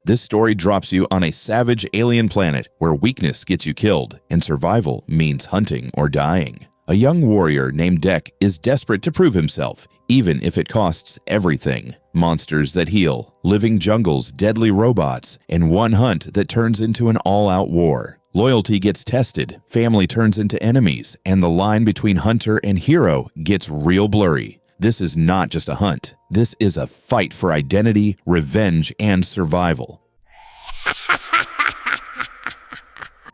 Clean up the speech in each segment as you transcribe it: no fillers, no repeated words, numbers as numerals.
This story drops you on a savage alien planet where weakness gets you killed and survival means hunting or dying. A young warrior named Dek is desperate to prove himself, even if it costs everything. Monsters that heal, living jungles, deadly robots, and one hunt that turns into an all-out war. Loyalty gets tested, family turns into enemies, and the line between hunter and hero gets real blurry. This is not just a hunt. This is a fight for identity, revenge, and survival.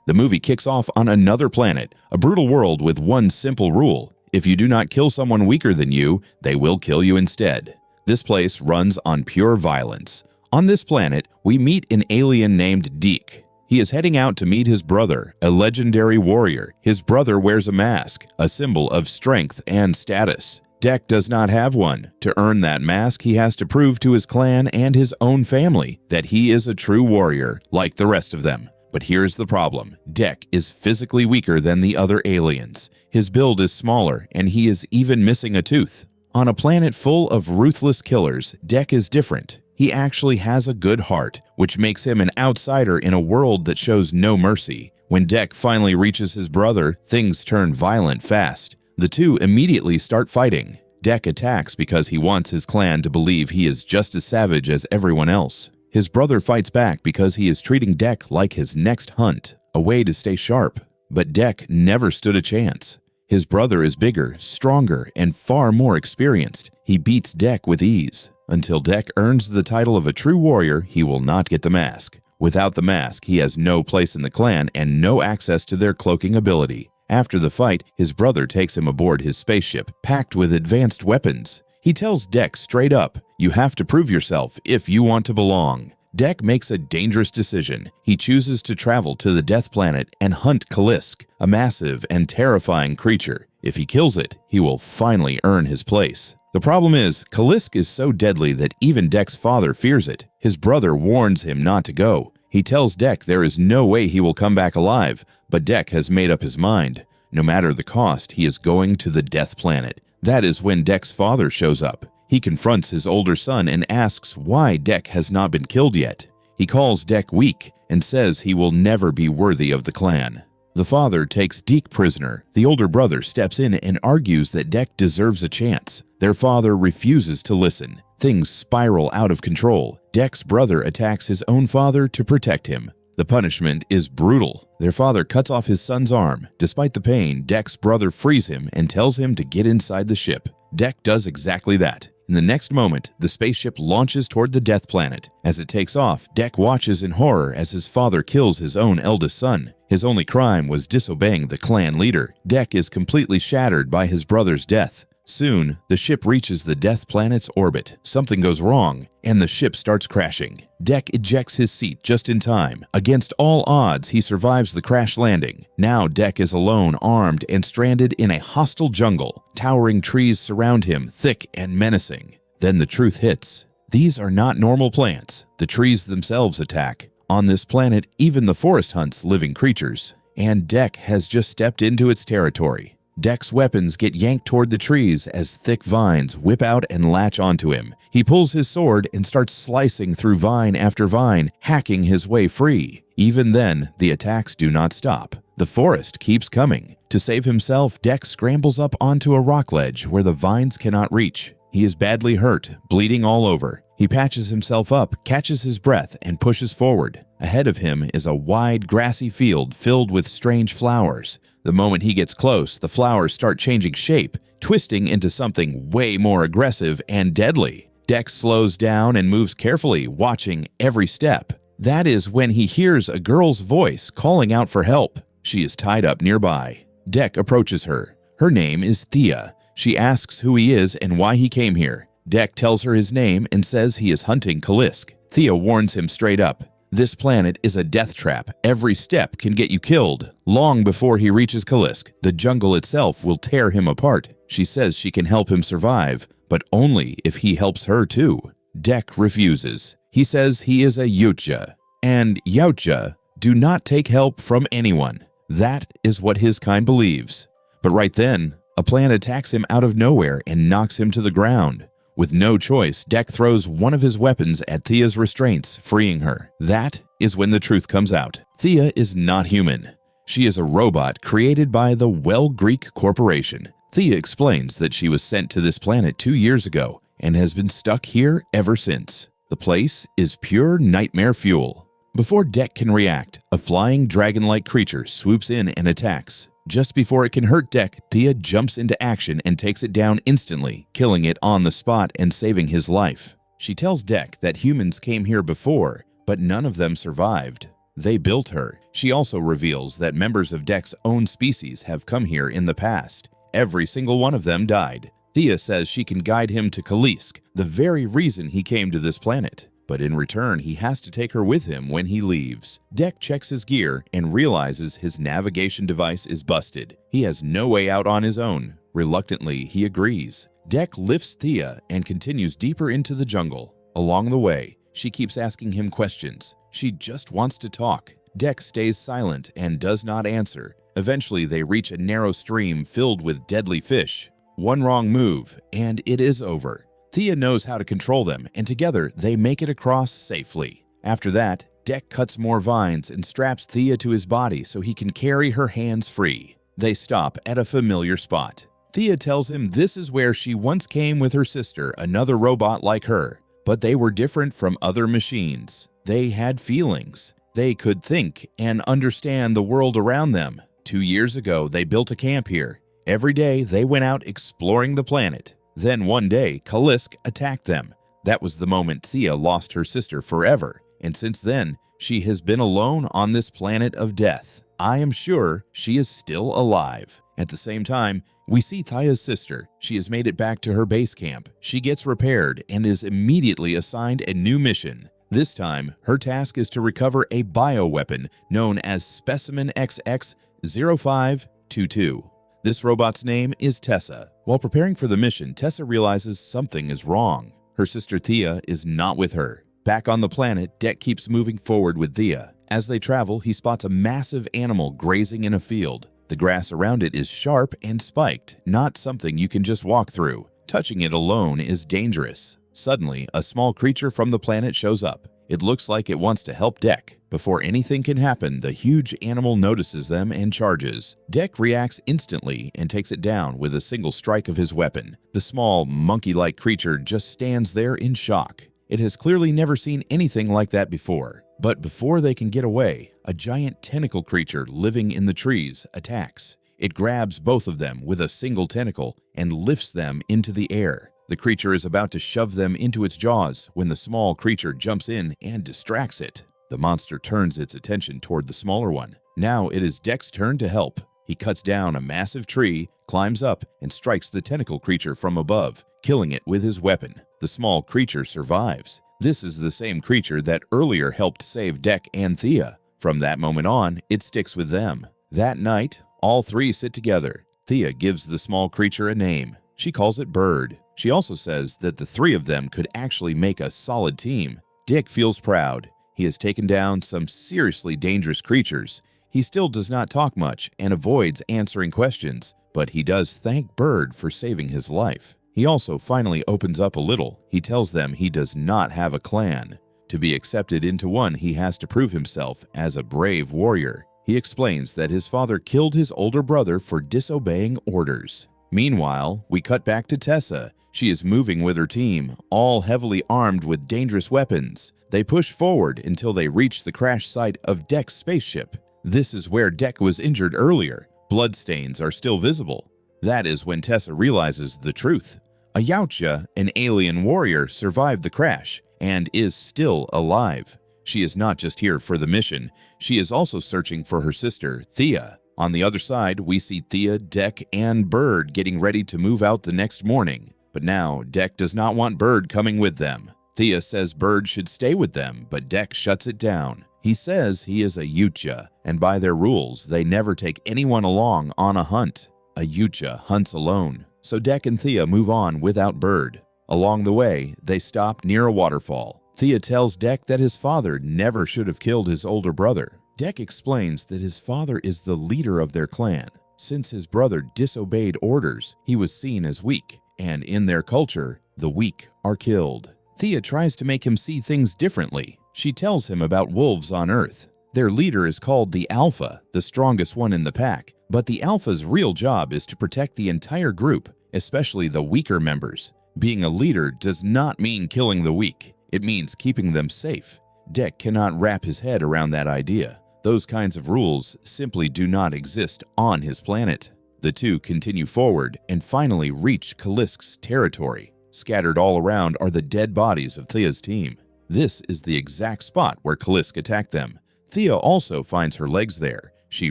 The movie kicks off on another planet, a brutal world with one simple rule. If you do not kill someone weaker than you, they will kill you instead. This place runs on pure violence. On this planet, we meet an alien named Deke. He is heading out to meet his brother, a legendary warrior. His brother wears a mask, a symbol of strength and status. Dek does not have one. To earn that mask, he has to prove to his clan and his own family that he is a true warrior, like the rest of them. But here's the problem. Dek is physically weaker than the other aliens. His build is smaller, and he is even missing a tooth. On a planet full of ruthless killers, Dek is different. He actually has a good heart, which makes him an outsider in a world that shows no mercy. When Dek finally reaches his brother, things turn violent fast. The two immediately start fighting. Dek attacks because he wants his clan to believe he is just as savage as everyone else. His brother fights back because he is treating Dek like his next hunt, a way to stay sharp. But Dek never stood a chance. His brother is bigger, stronger, and far more experienced. He beats Dek with ease. Until Dek earns the title of a true warrior, he will not get the mask. Without the mask, he has no place in the clan and no access to their cloaking ability. After the fight, his brother takes him aboard his spaceship, packed with advanced weapons. He tells Dek straight up, "You have to prove yourself if you want to belong." Dek makes a dangerous decision. He chooses to travel to the Death Planet and hunt Kalisk, a massive and terrifying creature. If he kills it, he will finally earn his place. The problem is, Kalisk is so deadly that even Dek's father fears it. His brother warns him not to go. He tells Dek there is no way he will come back alive, but Dek has made up his mind. No matter the cost, he is going to the Death Planet. That is when Dek's father shows up. He confronts his older son and asks why Dek has not been killed yet. He calls Dek weak and says he will never be worthy of the clan. The father takes Deke prisoner. The older brother steps in and argues that Dek deserves a chance. Their father refuses to listen. Things spiral out of control. Dek's brother attacks his own father to protect him. The punishment is brutal. Their father cuts off his son's arm. Despite the pain, Dek's brother frees him and tells him to get inside the ship. Dek does exactly that. In the next moment, the spaceship launches toward the Death Planet. As it takes off, Dek watches in horror as his father kills his own eldest son. His only crime was disobeying the clan leader. Dek is completely shattered by his brother's death. Soon, the ship reaches the Death Planet's orbit. Something goes wrong, and the ship starts crashing. Dek ejects his seat just in time. Against all odds, he survives the crash landing. Now Dek is alone, armed, and stranded in a hostile jungle. Towering trees surround him, thick and menacing. Then the truth hits. These are not normal plants. The trees themselves attack. On this planet, even the forest hunts living creatures. And Dek has just stepped into its territory. Dek's weapons get yanked toward the trees as thick vines whip out and latch onto him. He pulls his sword and starts slicing through vine after vine, hacking his way free. Even then, the attacks do not stop. The forest keeps coming. To save himself, Dek scrambles up onto a rock ledge where the vines cannot reach. He is badly hurt, bleeding all over. He patches himself up, catches his breath, and pushes forward. Ahead of him is a wide, grassy field filled with strange flowers. The moment he gets close, the flowers start changing shape, twisting into something way more aggressive and deadly. Dek slows down and moves carefully, watching every step. That is when he hears a girl's voice calling out for help. She is tied up nearby. Dek approaches her. Her name is Thea. She asks who he is and why he came here. Dek tells her his name and says he is hunting Kalisk. Thea warns him straight up. This planet is a death trap. Every step can get you killed. Long before he reaches Kalisk, the jungle itself will tear him apart. She says she can help him survive, but only if he helps her too. Dek refuses. He says he is a Yautja, and Yautja do not take help from anyone. That is what his kind believes. But right then, a plant attacks him out of nowhere and knocks him to the ground. With no choice, Dek throws one of his weapons at Thea's restraints, freeing her. That is when the truth comes out. Thea is not human. She is a robot created by the Well Greek Corporation. Thea explains that she was sent to this planet 2 years ago and has been stuck here ever since. The place is pure nightmare fuel. Before Dek can react, a flying dragon-like creature swoops in and attacks. Just before it can hurt Dek, Thea jumps into action and takes it down instantly, killing it on the spot and saving his life. She tells Dek that humans came here before, but none of them survived. They built her. She also reveals that members of Dek's own species have come here in the past. Every single one of them died. Thea says she can guide him to Kalisk, the very reason he came to this planet. But in return, he has to take her with him when he leaves. Dek checks his gear and realizes his navigation device is busted. He has no way out on his own. Reluctantly, he agrees. Dek lifts Thea and continues deeper into the jungle. Along the way, she keeps asking him questions. She just wants to talk. Dek stays silent and does not answer. Eventually, they reach a narrow stream filled with deadly fish. One wrong move, and it is over. Thea knows how to control them, and together they make it across safely. After that, Dek cuts more vines and straps Thea to his body so he can carry her hands free. They stop at a familiar spot. Thea tells him this is where she once came with her sister, another robot like her. But they were different from other machines. They had feelings. They could think and understand the world around them. 2 years ago, they built a camp here. Every day, they went out exploring the planet. Then one day, Kalisk attacked them. That was the moment Thea lost her sister forever, and since then, she has been alone on this planet of death. I am sure she is still alive. At the same time, we see Thea's sister. She has made it back to her base camp. She gets repaired and is immediately assigned a new mission. This time, her task is to recover a bioweapon known as Specimen XX0522. This robot's name is Tessa. While preparing for the mission, Tessa realizes something is wrong. Her sister Thea is not with her. Back on the planet, Dek keeps moving forward with Thea. As they travel, he spots a massive animal grazing in a field. The grass around it is sharp and spiked, not something you can just walk through. Touching it alone is dangerous. Suddenly, a small creature from the planet shows up. It looks like it wants to help Dek. Before anything can happen, the huge animal notices them and charges. Dek reacts instantly and takes it down with a single strike of his weapon. The small, monkey-like creature just stands there in shock. It has clearly never seen anything like that before. But before they can get away, a giant tentacle creature living in the trees attacks. It grabs both of them with a single tentacle and lifts them into the air. The creature is about to shove them into its jaws when the small creature jumps in and distracts it. The monster turns its attention toward the smaller one. Now it is Dek's turn to help. He cuts down a massive tree, climbs up, and strikes the tentacle creature from above, killing it with his weapon. The small creature survives. This is the same creature that earlier helped save Dek and Thea. From that moment on, it sticks with them. That night, all three sit together. Thea gives the small creature a name. She calls it Bird. She also says that the three of them could actually make a solid team. Dek feels proud. He has taken down some seriously dangerous creatures. He still does not talk much and avoids answering questions, but he does thank Bird for saving his life. He also finally opens up a little. He tells them he does not have a clan. To be accepted into one, he has to prove himself as a brave warrior. He explains that his father killed his older brother for disobeying orders. Meanwhile, we cut back to Tessa. She is moving with her team, all heavily armed with dangerous weapons. They push forward until they reach the crash site of Dek's spaceship. This is where Dek was injured earlier. Bloodstains are still visible. That is when Tessa realizes the truth. A Yautja, an alien warrior, survived the crash and is still alive. She is not just here for the mission. She is also searching for her sister, Thea. On the other side, we see Thea, Dek, and Bird getting ready to move out the next morning. But now, Dek does not want Bird coming with them. Thea says Bird should stay with them, but Dek shuts it down. He says he is a Yautja, and by their rules, they never take anyone along on a hunt. A Yautja hunts alone, so Dek and Thea move on without Bird. Along the way, they stop near a waterfall. Thea tells Dek that his father never should have killed his older brother. Dek explains that his father is the leader of their clan. Since his brother disobeyed orders, he was seen as weak, and in their culture, The weak are killed. Thea tries to make him see things differently. She tells him about wolves on Earth. Their leader is called the Alpha, the strongest one in the pack, but the Alpha's real job is to protect the entire group, especially the weaker members. Being a leader does not mean killing the weak. It means keeping them safe. Dek cannot wrap his head around that idea. Those kinds of rules simply do not exist on his planet. The two continue forward and finally reach Kalisk's territory. Scattered all around are the dead bodies of Thea's team. This is the exact spot where Kalisk attacked them. Thea also finds her legs there. She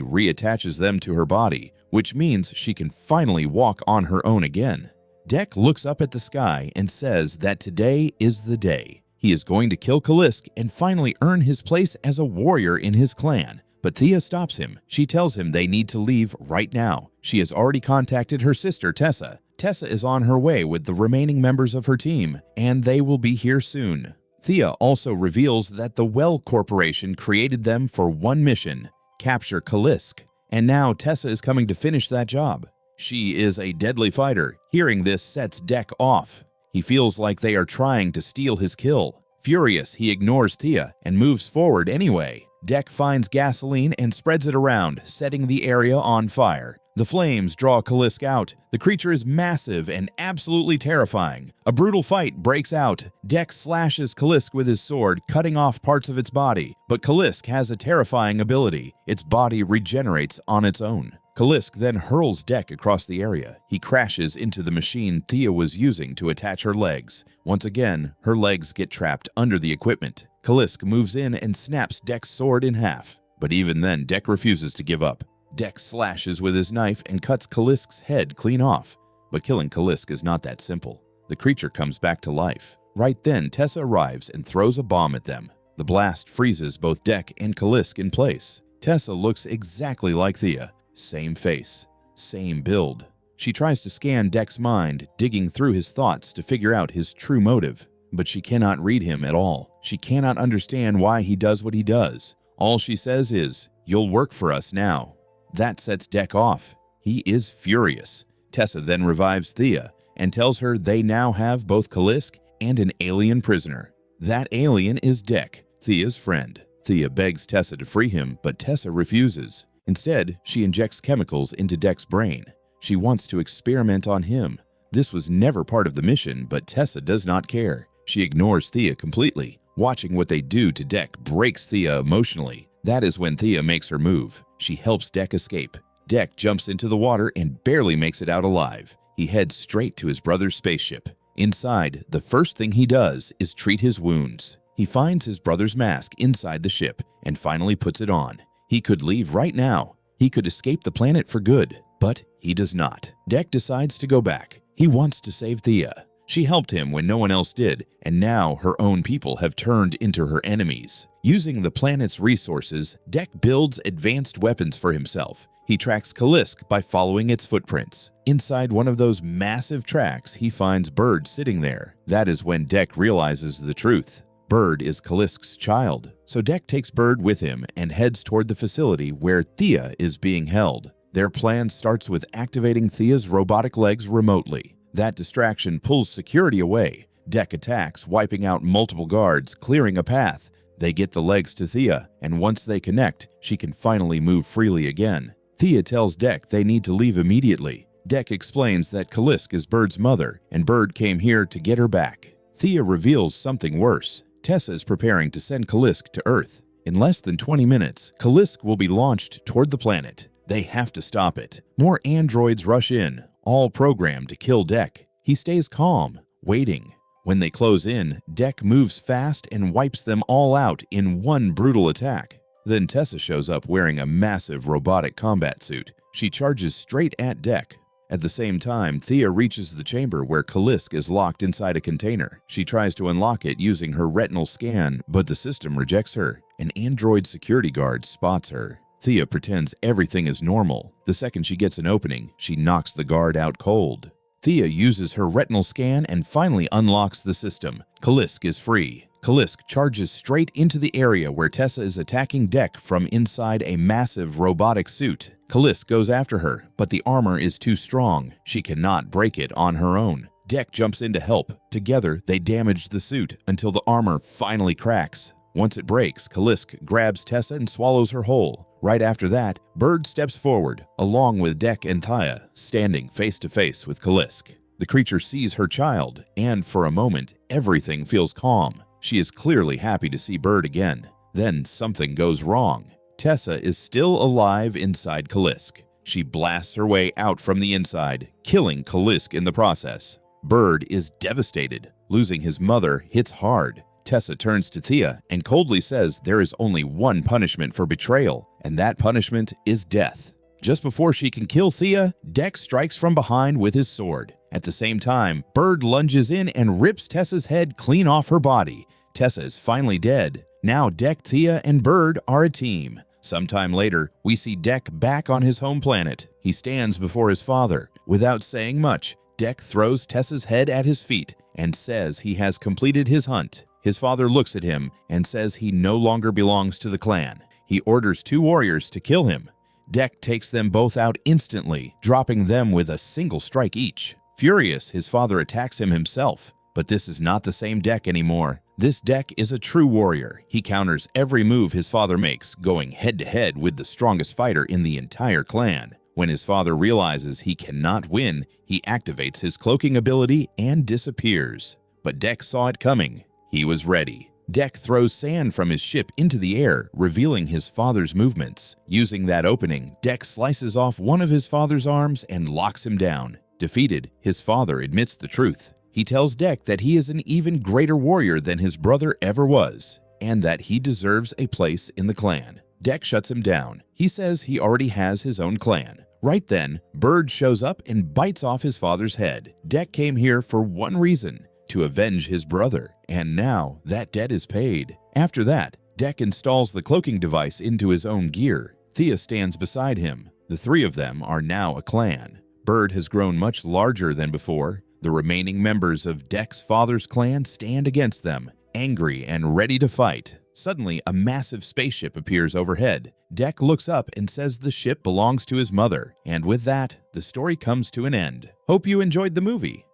reattaches them to her body, which means she can finally walk on her own again. Dek looks up at the sky and says that today is the day. He is going to kill Kalisk and finally earn his place as a warrior in his clan. But Thea stops him. She tells him they need to leave right now. She has already contacted her sister, Tessa. Tessa is on her way with the remaining members of her team, and they will be here soon. Thea also reveals that the Well Corporation created them for one mission: capture Kalisk. And now Tessa is coming to finish that job. She is a deadly fighter. Hearing this sets Dek off. He feels like they are trying to steal his kill. Furious, he ignores Thea and moves forward anyway. Dek finds gasoline and spreads it around, setting the area on fire. The flames draw Kalisk out. The creature is massive and absolutely terrifying. A brutal fight breaks out. Dek slashes Kalisk with his sword, cutting off parts of its body. But Kalisk has a terrifying ability. Its body regenerates on its own. Kalisk then hurls Dek across the area. He crashes into the machine Thea was using to attach her legs. Once again, her legs get trapped under the equipment. Kalisk moves in and snaps Dek's sword in half. But even then, Dek refuses to give up. Dek slashes with his knife and cuts Kalisk's head clean off. But killing Kalisk is not that simple. The creature comes back to life. Right then, Tessa arrives and throws a bomb at them. The blast freezes both Dek and Kalisk in place. Tessa looks exactly like Thea. Same face, same build. She tries to scan Dek's mind, digging through his thoughts to figure out his true motive. But she cannot read him at all. She cannot understand why he does what he does. All she says is, "You'll work for us now." That sets Dek off. He is furious. Tessa then revives Thea and tells her they now have both Kalisk and an alien prisoner. That alien is Dek, Thea's friend. Thea begs Tessa to free him, but Tessa refuses. Instead, she injects chemicals into Dek's brain. She wants to experiment on him. This was never part of the mission, but Tessa does not care. She ignores Thea completely. Watching what they do to Dek breaks Thea emotionally. That is when Thea makes her move. She helps Dek escape. Dek jumps into the water and barely makes it out alive. He heads straight to his brother's spaceship. Inside, the first thing he does is treat his wounds. He finds his brother's mask inside the ship and finally puts it on. He could leave right now. He could escape the planet for good, but he does not. Dek decides to go back. He wants to save Thea. She helped him when no one else did, and now her own people have turned into her enemies. Using the planet's resources, Dek builds advanced weapons for himself. He tracks Kalisk by following its footprints. Inside one of those massive tracks, he finds Bird sitting there. That is when Dek realizes the truth. Bird is Kalisk's child, so Dek takes Bird with him and heads toward the facility where Thea is being held. Their plan starts with activating Thea's robotic legs remotely. That distraction pulls security away. Dek attacks, wiping out multiple guards, clearing a path. They get the legs to Thea, and once they connect, she can finally move freely again. Thea tells Dek they need to leave immediately. Dek explains that Kalisk is Bird's mother, and Bird came here to get her back. Thea reveals something worse. Tessa is preparing to send Kalisk to Earth. In less than 20 minutes, Kalisk will be launched toward the planet. They have to stop it. More androids rush in, all programmed to kill Dek. He stays calm, waiting. When they close in, Dek moves fast and wipes them all out in one brutal attack. Then Tessa shows up wearing a massive robotic combat suit. She charges straight at Dek. At the same time, Thea reaches the chamber where Kalisk is locked inside a container. She tries to unlock it using her retinal scan, but the system rejects her. An android security guard spots her. Thea pretends everything is normal. The second she gets an opening, she knocks the guard out cold. Thea uses her retinal scan and finally unlocks the system. Kalisk is free. Kalisk charges straight into the area where Tessa is attacking Dek from inside a massive robotic suit. Kalisk goes after her, but the armor is too strong. She cannot break it on her own. Deck jumps in to help. Together, they damage the suit until the armor finally cracks. Once it breaks, Kalisk grabs Tessa and swallows her whole. Right after that, Bird steps forward, along with Deck and Thea, standing face to face with Kalisk. The creature sees her child, and for a moment, everything feels calm. She is clearly happy to see Bird again. Then something goes wrong. Tessa is still alive inside Kalisk. She blasts her way out from the inside, killing Kalisk in the process. Bird is devastated. Losing his mother hits hard. Tessa turns to Thea and coldly says there is only one punishment for betrayal, and that punishment is death. Just before she can kill Thea, Deck strikes from behind with his sword. At the same time, Bird lunges in and rips Tessa's head clean off her body. Tessa is finally dead. Now Deck, Thea, and Bird are a team. Sometime later, we see Deck back on his home planet. He stands before his father. Without saying much, Deck throws Tessa's head at his feet and says he has completed his hunt. His father looks at him and says he no longer belongs to the clan. He orders 2 warriors to kill him. Deck takes them both out instantly, dropping them with a single strike each. Furious, his father attacks him himself. But this is not the same Deck anymore. This Deck is a true warrior. He counters every move his father makes, going head-to-head with the strongest fighter in the entire clan. When his father realizes he cannot win, he activates his cloaking ability and disappears. But Deck saw it coming. He was ready. Deck throws sand from his ship into the air, revealing his father's movements. Using that opening, Deck slices off one of his father's arms and locks him down. Defeated, his father admits the truth. He tells Deck that he is an even greater warrior than his brother ever was, and that he deserves a place in the clan. Deck shuts him down. He says he already has his own clan. Right then, Bird shows up and bites off his father's head. Deck came here for one reason: to avenge his brother, and now that debt is paid. After that, Deck installs the cloaking device into his own gear. Thea stands beside him. The 3 of them are now a clan. Bird has grown much larger than before. The remaining members of Deck's father's clan stand against them, angry and ready to fight. Suddenly, a massive spaceship appears overhead. Deck looks up and says the ship belongs to his mother. And with that, the story comes to an end. Hope you enjoyed the movie.